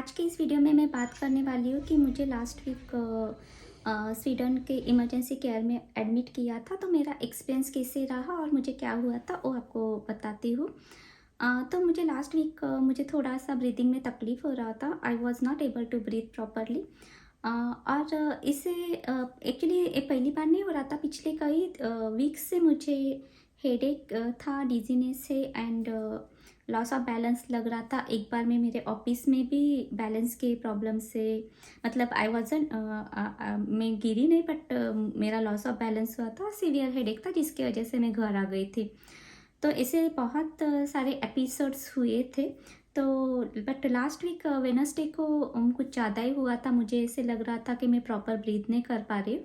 आज के इस वीडियो में मैं बात करने वाली हूँ कि मुझे लास्ट वीक स्वीडन के इमरजेंसी केयर में एडमिट किया था। तो मेरा एक्सपीरियंस कैसे रहा और मुझे क्या हुआ था वो आपको बताती हूँ। तो मुझे लास्ट वीक मुझे थोड़ा सा ब्रीदिंग में तकलीफ़ हो रहा था। I was not able to breathe properly. और इससे एक्चुअली ये पहली बार नहीं हो रहा था। पिछले कई वीक्स से मुझे हेडेक था, डिजीनेस है एंड लॉस ऑफ बैलेंस लग रहा था। एक बार में मेरे ऑफिस में भी बैलेंस के प्रॉब्लम से मतलब आई वॉजन मैं गिरी नहीं बट मेरा लॉस ऑफ बैलेंस हुआ था, सीवियर हेडेक था जिसकी वजह से मैं घर आ गई थी। तो ऐसे बहुत सारे एपिसोड्स हुए थे। तो बट लास्ट वीक वेनसडे को कुछ ज़्यादा ही हुआ था। मुझे ऐसे लग रहा था कि मैं प्रॉपर ब्रीथ नहीं कर पा रही हूँ।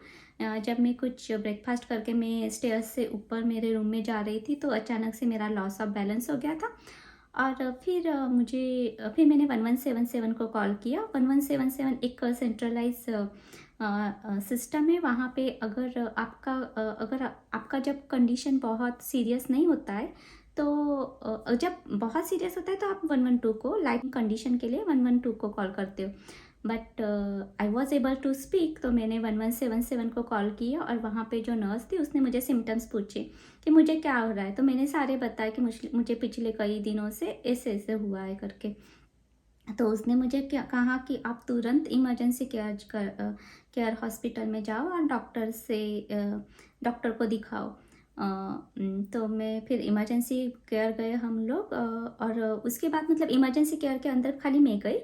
जब मैं कुछ ब्रेकफास्ट करके मैं स्टेयर्स से ऊपर मेरे रूम में जा रही थी तो अचानक से मेरा लॉस ऑफ बैलेंस हो गया था। और फिर मैंने 1177 को कॉल किया। 1177 एक सेंट्रलाइज सिस्टम है। वहाँ पे अगर आपका जब कंडीशन बहुत सीरियस नहीं होता है तो जब बहुत सीरियस होता है तो आप 112 को लाइफ कंडीशन के लिए 112 को कॉल करते हो। But I was able to speak तो मैंने 1177 को कॉल किया और वहाँ पे जो नर्स थी उसने मुझे सिम्टम्स पूछे कि मुझे क्या हो रहा है। तो मैंने सारे बताया कि मुझे पिछले कई दिनों से ऐसे ऐसे हुआ है करके। तो उसने मुझे क्या कहा कि आप तुरंत इमरजेंसी केयर हॉस्पिटल में जाओ और डॉक्टर को दिखाओ। तो मैं फिर इमरजेंसी केयर गए हम लोग। और उसके बाद मतलब इमरजेंसी केयर के अंदर खाली मैं गई।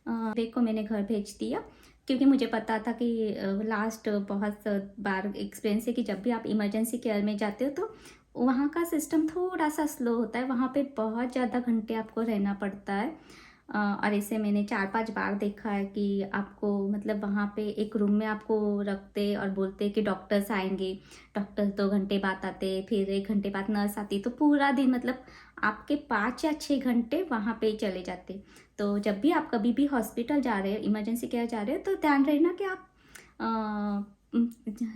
बेग को मैंने घर भेज दिया क्योंकि मुझे पता था कि लास्ट बहुत बार एक्सपीरियंस है कि जब भी आप इमरजेंसी केयर में जाते हो तो वहाँ का सिस्टम थोड़ा सा स्लो होता है। वहाँ पे बहुत ज़्यादा घंटे आपको रहना पड़ता है। और ऐसे मैंने 4-5 बार देखा है कि आपको मतलब वहाँ पे एक रूम में आपको रखते और बोलते कि डॉक्टर्स आएंगे। डॉक्टर्स 2 घंटे बाद आते, फिर 1 घंटे बाद नर्स आती। तो पूरा दिन मतलब आपके 5 या 6 घंटे वहाँ पे चले जाते। तो जब भी आप कभी भी हॉस्पिटल जा रहे हो, इमरजेंसी केयर जा रहे हो तो ध्यान रखना कि आप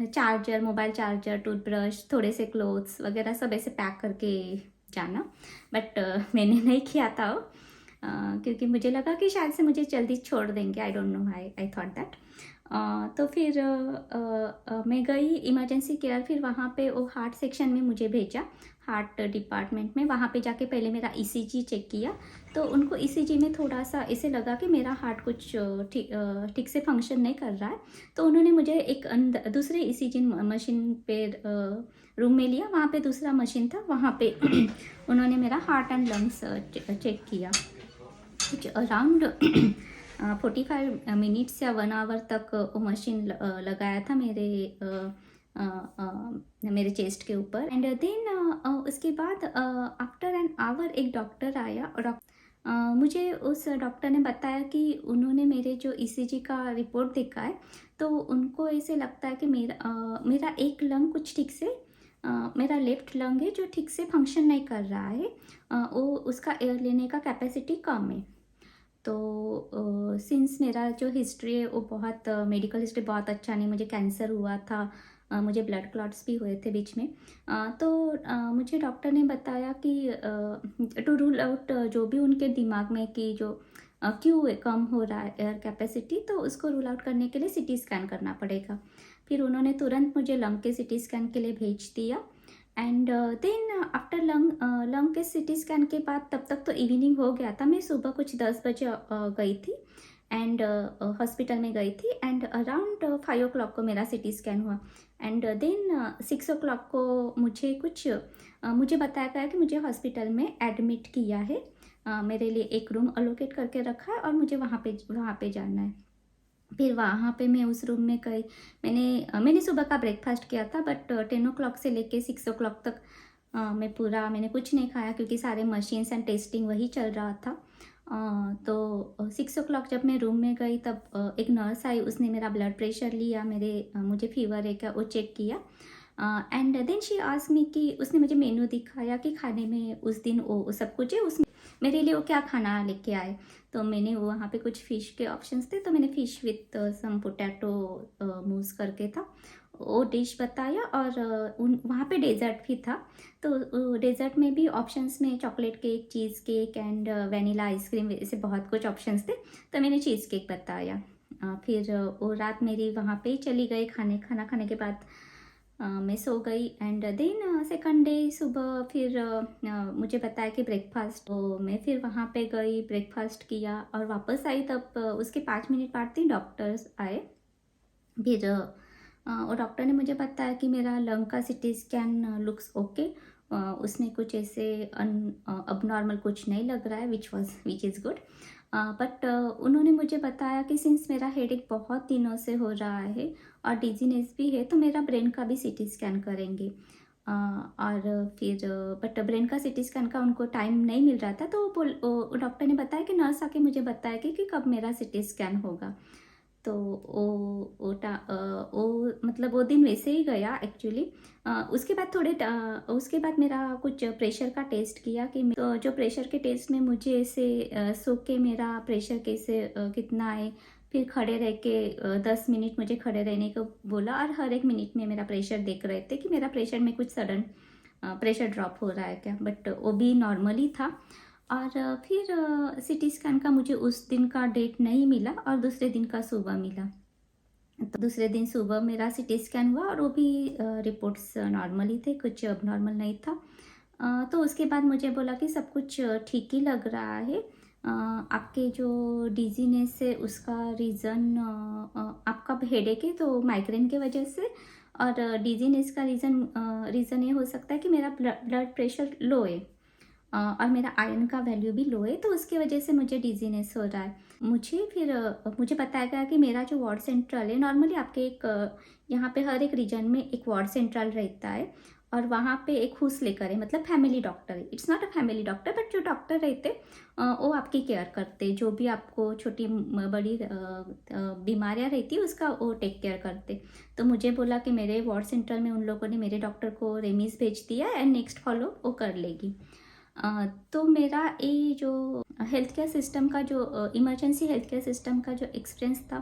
चार्जर, मोबाइल चार्जर, टूथब्रश, थोड़े से क्लोथ्स वगैरह सब ऐसे पैक करके जाना। बट मैंने नहीं किया था वो। क्योंकि मुझे लगा कि शायद से मुझे जल्दी छोड़ देंगे। I don't know, I thought that. तो फिर मैं गई इमरजेंसी केयर। फिर वहाँ पे वो हार्ट सेक्शन में मुझे भेजा, हार्ट डिपार्टमेंट में। वहाँ पे जाके पहले मेरा ईसीजी चेक किया। तो उनको ईसीजी में थोड़ा सा ऐसे लगा कि मेरा हार्ट कुछ ठीक से फंक्शन नहीं कर रहा है। तो उन्होंने मुझे एक दूसरे ईसीजी मशीन पे रूम में लिया। वहाँ पे दूसरा मशीन था, वहाँ पे उन्होंने मेरा हार्ट एंड लंग्स चेक किया। कुछ अराउंड 45 मिनट्स या 1 आवर तक वो मशीन लगाया था मेरे चेस्ट के ऊपर। एंड देन उसके बाद आफ्टर एन आवर एक डॉक्टर आया और मुझे उस डॉक्टर ने बताया कि उन्होंने मेरे जो ईसीजी का रिपोर्ट देखा है तो उनको ऐसे लगता है कि मेरा एक लंग कुछ ठीक से मेरा लेफ्ट लंग है जो ठीक से फंक्शन नहीं कर रहा है। वो उसका एयर लेने का कैपेसिटी कम है। तो सिंस मेरा जो हिस्ट्री है वो बहुत मेडिकल हिस्ट्री बहुत अच्छा नहीं, मुझे कैंसर हुआ था, मुझे ब्लड क्लॉट्स भी हुए थे बीच में। तो मुझे डॉक्टर ने बताया कि टू रूल आउट जो भी उनके दिमाग में कि जो क्यों कम हो रहा है एयर कैपेसिटी, तो उसको रूल आउट करने के लिए सीटी स्कैन करना पड़ेगा। फिर उन्होंने तुरंत मुझे लंग के सीटी स्कैन के लिए भेज दिया। एंड देन आफ्टर लंग के सीटी स्कैन के बाद तब तक तो इवनिंग हो गया था। मैं सुबह कुछ 10 बजे गई थी एंड हॉस्पिटल में गई थी। एंड अराउंड 5 o'clock को मेरा सीटी स्कैन हुआ। एंड देन 6 o'clock को मुझे बताया गया कि मुझे हॉस्पिटल में एडमिट किया है। मेरे लिए एक रूम अलोकेट करके रखा है और मुझे वहाँ पे जाना है। फिर वहाँ पे मैं उस रूम में गई। मैंने सुबह का ब्रेकफास्ट किया था बट 10 o'clock से लेके 6 o'clock तक मैंने कुछ नहीं खाया क्योंकि सारे मशीन्स एंड टेस्टिंग वही चल रहा था। तो 6 o'clock जब मैं रूम में गई तब एक नर्स आई, उसने मेरा ब्लड प्रेशर लिया, मुझे फीवर है क्या वो चेक किया। And then she asked me कि उसने मुझे मेन्यू दिखाया कि खाने में उस दिन वो सब कुछ है, उसमें मेरे लिए वो क्या खाना लेके आए। तो मैंने वहाँ पे कुछ फ़िश के ऑप्शंस थे तो मैंने फ़िश विथ सम पोटैटो मूस करके था वो डिश बताया और उन वहाँ पे डेज़र्ट भी था। तो डेज़र्ट में भी ऑप्शंस में chocolate cake, cheese cake and vanilla ice cream, ऐसे बहुत कुछ ऑप्शंस थे। तो मैंने चीज़ केक बताया। फिर वो रात मेरी वहाँ पे ही चली गई। खाना खाने के बाद मैं सो गई एंड देन सेकंड डे सुबह फिर मुझे बताया कि ब्रेकफास्ट, तो मैं फिर वहाँ पे गई, ब्रेकफास्ट किया और वापस आई। तब उसके 5 मिनट बाद ही डॉक्टर्स आए। फिर और डॉक्टर ने मुझे बताया कि मेरा लंग का सीटी स्कैन लुक्स ओके, उसमें कुछ ऐसे अबनॉर्मल कुछ नहीं लग रहा है, विच इज़ गुड। बट उन्होंने मुझे बताया कि सिंस मेरा हेडेक बहुत दिनों से हो रहा है और डिजीनेस भी है, तो मेरा ब्रेन का भी सीटी स्कैन करेंगे। और फिर बट ब्रेन का सीटी स्कैन का उनको टाइम नहीं मिल रहा था, तो डॉक्टर ने बताया कि नर्स आके मुझे बताया कि कब मेरा सीटी स्कैन होगा। तो वो मतलब वो दिन वैसे ही गया एक्चुअली। उसके बाद मेरा कुछ प्रेशर का टेस्ट किया कि तो जो प्रेशर के टेस्ट में मुझे ऐसे सो के मेरा प्रेशर कैसे कितना है। फिर खड़े रह के 10 मिनट मुझे खड़े रहने को बोला और हर एक मिनट में मेरा प्रेशर देख रहे थे कि मेरा प्रेशर में कुछ सडन प्रेशर ड्रॉप हो रहा है क्या, बट वो भी नॉर्मली था। और फिर सीटी स्कैन का मुझे उस दिन का डेट नहीं मिला और दूसरे दिन का सुबह मिला। तो दूसरे दिन सुबह मेरा सीटी स्कैन हुआ और वो भी रिपोर्ट्स नॉर्मल ही थे, कुछ अब नॉर्मल नहीं था। तो उसके बाद मुझे बोला कि सब कुछ ठीक ही लग रहा है। आपके जो डिजीनेस है उसका रीज़न आपका हेडेक है तो माइग्रेन के वजह से, और डिजीनेस का रीज़न ये हो सकता है कि मेरा ब्लड प्रेशर लो है और मेरा आयरन का वैल्यू भी लो है, तो उसकी वजह से मुझे डिजीनेस हो रहा है। मुझे बताया गया कि मेरा जो वार्ड सेंट्रल है, नॉर्मली आपके यहाँ पे हर एक रीजन में एक वार्ड सेंट्रल रहता है और वहाँ पे एक हुस लेकर है, मतलब फैमिली डॉक्टर है। It's not a family doctor, but जो डॉक्टर रहते वो आपकी केयर करते, जो भी आपको छोटी बड़ी बीमारियाँ रहती है उसका वो टेक केयर करते। तो मुझे बोला कि मेरे वार्ड सेंट्रल में उन लोगों ने मेरे डॉक्टर को रेमीज भेज दिया एंड नेक्स्ट फॉलो वो कर लेगी। तो मेरा ये जो हेल्थ केयर सिस्टम का जो इमरजेंसी हेल्थ केयर सिस्टम का जो एक्सपीरियंस था,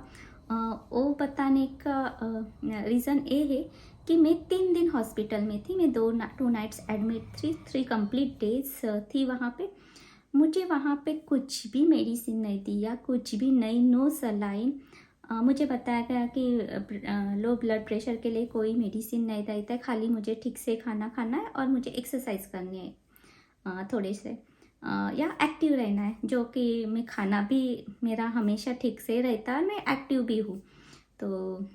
वो बताने का रीज़न ये है कि मैं 3 दिन हॉस्पिटल में थी। मैं 2 नाइट्स एडमिट थी, 3 कंप्लीट डेज थी वहाँ पे। मुझे वहाँ पे कुछ भी मेडिसिन नहीं दिया, कुछ भी नहीं, नो सलाइन। मुझे बताया गया कि लो ब्लड प्रेशर के लिए कोई मेडिसिन नहीं देता है, खाली मुझे ठीक से खाना खाना है और मुझे एक्सरसाइज करनी है थोड़े से, या एक्टिव रहना है, जो कि मैं खाना भी मेरा हमेशा ठीक से रहता है, मैं एक्टिव भी हूँ। तो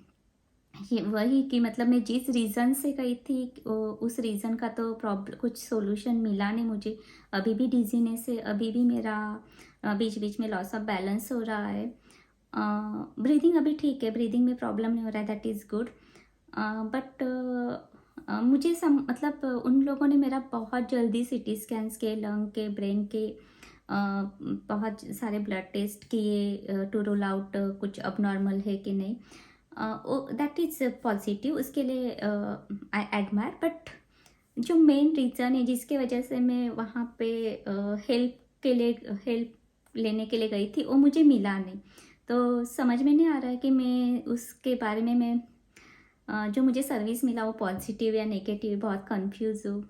ये वही कि मतलब मैं जिस रीज़न से गई थी उस रीज़न का तो प्रॉब्लम कुछ सॉल्यूशन मिला नहीं मुझे। अभी भी डिजीनेस है, अभी भी मेरा बीच बीच में लॉस ऑफ बैलेंस हो रहा है। ब्रीदिंग अभी ठीक है, ब्रीदिंग में प्रॉब्लम नहीं हो रहा है, दैट इज़ गुड। बट मुझे मतलब उन लोगों ने मेरा बहुत जल्दी सीटी स्कैन्स के, लंग के, ब्रेन के बहुत सारे ब्लड टेस्ट किए टू रूल आउट कुछ अब नॉर्मल है कि नहीं। दैट इज़ पॉजिटिव, उसके लिए आई एडमायर। बट जो मेन रीज़न है जिसके वजह से मैं वहाँ पे हेल्प लेने के लिए गई थी, वो मुझे मिला नहीं। तो समझ में नहीं आ रहा है कि मैं उसके बारे में जो मुझे सर्विस मिला वो पॉजिटिव या नेगेटिव, बहुत कंफ्यूज हूँ।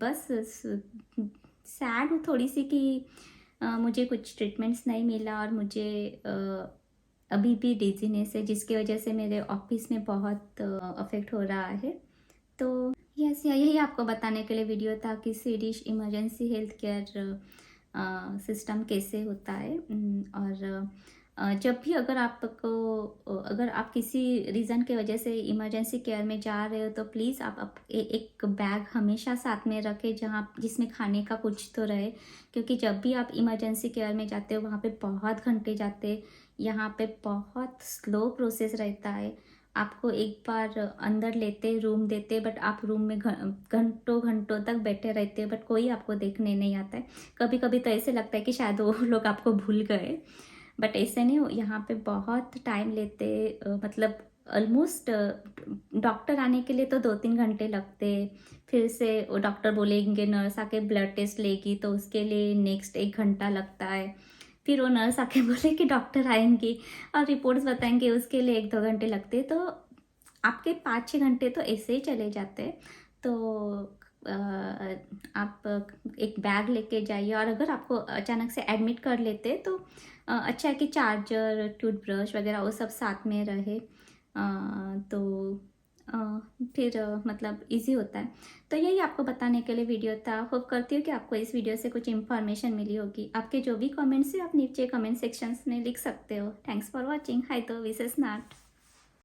बस सैड हूँ थोड़ी सी कि मुझे कुछ ट्रीटमेंट्स नहीं मिला और मुझे अभी भी डिजीनेस है जिसकी वजह से मेरे ऑफिस में बहुत अफेक्ट हो रहा है। तो यस, यही आपको बताने के लिए वीडियो था कि Swedish emergency health care system कैसे होता है। और जब भी अगर आप किसी रीज़न के वजह से इमरजेंसी केयर में जा रहे हो तो प्लीज़ आप एक बैग हमेशा साथ में रखें जिसमें खाने का कुछ तो रहे, क्योंकि जब भी आप इमरजेंसी केयर में जाते हो वहाँ पे बहुत घंटे जाते, यहाँ पे बहुत स्लो प्रोसेस रहता है। आपको एक बार अंदर लेते, रूम देते, बट आप रूम में घंटों घंटों तक बैठे रहते, बट कोई आपको देखने नहीं आता है। कभी कभी तो ऐसे लगता है कि शायद वो लोग आपको भूल गए, बट ऐसे नहीं। यहाँ पे बहुत टाइम लेते, मतलब ऑलमोस्ट डॉक्टर आने के लिए तो 2-3 घंटे लगते। फिर से वो डॉक्टर बोलेंगे, नर्स आके ब्लड टेस्ट लेगी तो उसके लिए नेक्स्ट 1 घंटा लगता है। फिर वो नर्स आके बोले कि डॉक्टर आएंगे और रिपोर्ट्स बताएंगे, उसके लिए 1-2 घंटे लगते। तो आपके 5-6 घंटे तो ऐसे ही चले जाते हैं। तो अ, आप एक बैग लेके जाइए, और अगर आपको अचानक से एडमिट कर लेते तो अच्छा है कि चार्जर, टूथब्रश वगैरह वो सब साथ में रहे। तो अ, फिर मतलब इजी होता है। तो यही आपको बताने के लिए वीडियो था। होप करती हूँ कि आपको इस वीडियो से कुछ इन्फॉर्मेशन मिली होगी। आपके जो भी कमेंट्स है आप नीचे कमेंट सेक्शंस में लिख सकते हो। Thanks for watching. हाय तो विशेष नाट।